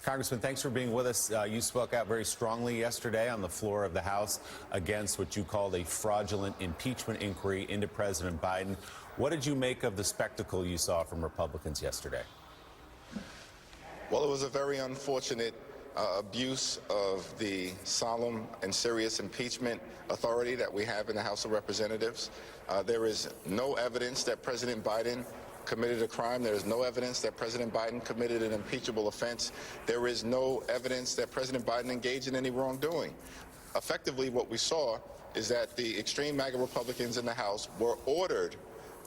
Congressman, thanks for being with us. You spoke out very strongly yesterday on the floor of the House against what you called a fraudulent impeachment inquiry into President Biden. What did you make of the spectacle you saw from Republicans yesterday? Well, it was a very unfortunate abuse of the solemn and serious impeachment authority that we have in the House of Representatives. There is no evidence that President Biden committed a crime. There is no evidence that President Biden committed an impeachable offense. There is no evidence that President Biden engaged in any wrongdoing. Effectively, what we saw is that the extreme MAGA Republicans in the House were ordered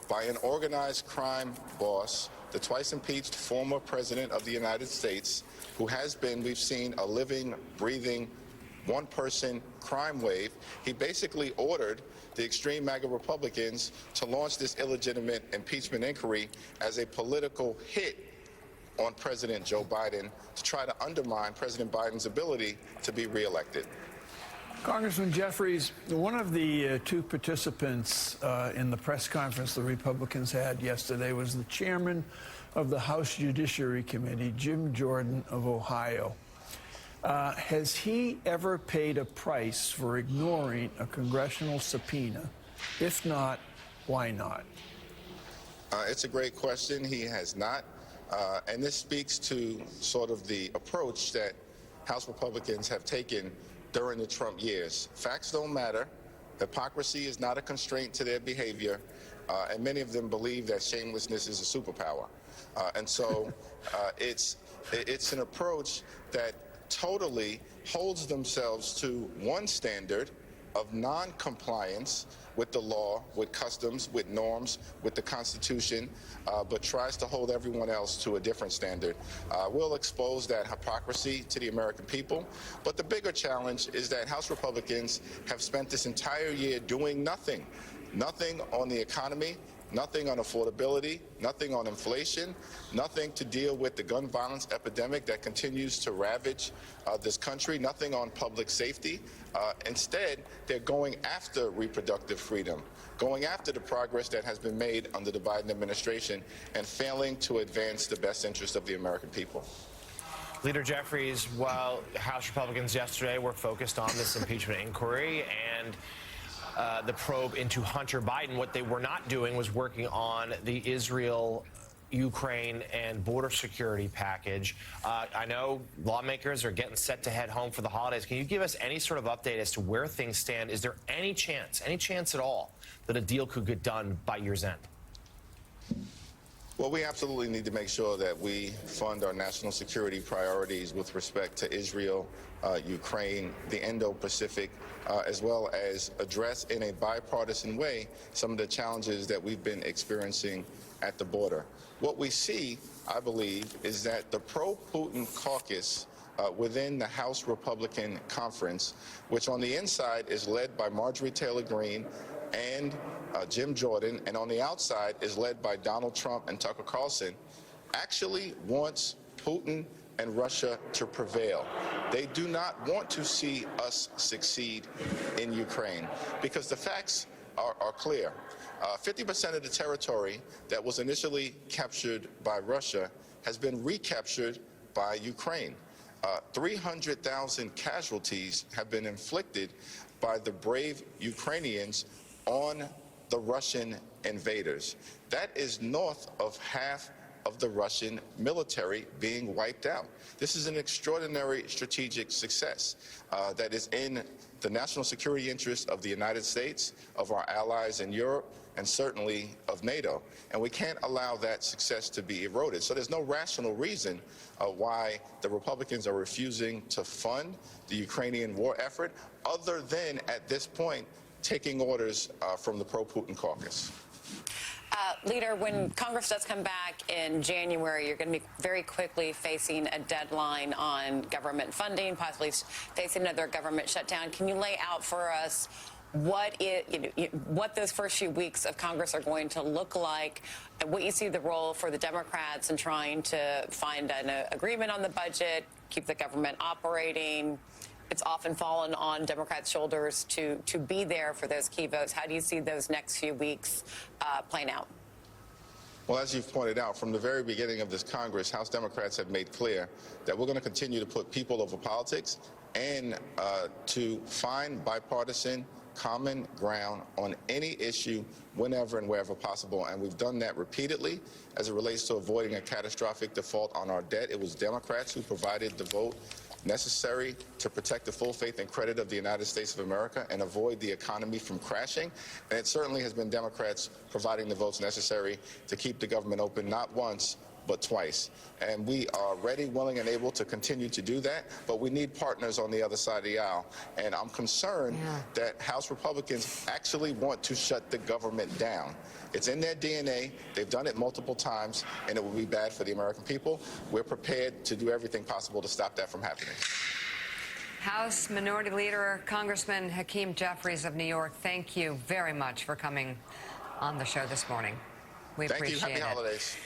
by an organized crime boss, the twice impeached former president of the United States, who has been, we've seen, a living, breathing, one-person crime wave. He basically ordered the extreme MAGA Republicans to launch this illegitimate impeachment inquiry as a political hit on President Joe Biden to try to undermine President Biden's ability to be reelected. Congressman Jeffries, one of the two participants in the press conference the Republicans had yesterday was the chairman of the House Judiciary Committee, Jim Jordan of Ohio. Has he ever paid a price for ignoring a congressional subpoena? If not, why not? It's a great question. He has not. And this speaks to sort of the approach that House Republicans have taken during the Trump years. Facts don't matter. Hypocrisy is not a constraint to their behavior. And many of them believe that shamelessness is a superpower. And so it's an approach that totally holds themselves to one standard of non-compliance with the law, with customs, with norms, with the Constitution, but tries to hold everyone else to a different standard. We'll expose that hypocrisy to the American people. But the bigger challenge is that House Republicans have spent this entire year doing nothing. Nothing on the economy, nothing on affordability, nothing on inflation, nothing to deal with the gun violence epidemic that continues to ravage this country, nothing on public safety. Instead, they're going after reproductive freedom, going after the progress that has been made under the Biden administration, and failing to advance the best interest of the American people. Leader Jeffries, while House Republicans yesterday were focused on this impeachment inquiry and the probe into Hunter Biden, what they were not doing was working on the Israel, Ukraine, and border security package. I know lawmakers are getting set to head home for the holidays. Can you give us any sort of update as to where things stand? Is there any chance at all, that a deal could get done by year's end? Well, we absolutely need to make sure that we fund our national security priorities with respect to Israel, Ukraine, the Indo-Pacific, as well as address in a bipartisan way some of the challenges that we've been experiencing at the border. What we see, I believe, is that the pro-Putin caucus within the House Republican Conference, which on the inside is led by Marjorie Taylor Greene and Jim Jordan, and on the outside is led by Donald Trump and Tucker Carlson, actually wants Putin and Russia to prevail. They do not want to see us succeed in Ukraine, because the facts are clear. 50% of the territory that was initially captured by Russia has been recaptured by Ukraine. 300,000 casualties have been inflicted by the brave Ukrainians on the Russian invaders. That is north of half of the Russian military being wiped out. This is an extraordinary strategic success that is in the national security interest of the United States, of our allies in Europe, and certainly of NATO. And we can't allow that success to be eroded. So there's no rational reason why the Republicans are refusing to fund the Ukrainian war effort, other than, at this point, taking orders from the pro-Putin caucus. Leader, when Congress does come back in January, you're going to be very quickly facing a deadline on government funding, possibly facing another government shutdown. Can you lay out for us what those first few weeks of Congress are going to look like, and what you see the role for the Democrats in trying to find an agreement on the budget, keep the government operating? It's often fallen on Democrats' shoulders to be there for those key votes. How do you see those next few weeks playing out? Well, as you've pointed out, from the very beginning of this Congress, House Democrats have made clear that we're going to continue to put people over politics and to find bipartisan common ground on any issue whenever and wherever possible. And we've done that repeatedly as it relates to avoiding a catastrophic default on our debt. It was Democrats who provided the vote necessary to protect the full faith and credit of the United States of America and avoid the economy from crashing. And it certainly has been Democrats providing the votes necessary to keep the government open, not once, but twice. And we are ready, willing, and able to continue to do that, but we need partners on the other side of the aisle. And I'm concerned that House Republicans actually want to shut the government down. It's in their DNA. They've done it multiple times, and it will be bad for the American people. We're prepared to do everything possible to stop that from happening. House Minority Leader, Congressman Hakeem Jeffries of New York, thank you very much for coming on the show this morning. We appreciate it. Thank you. Happy holidays.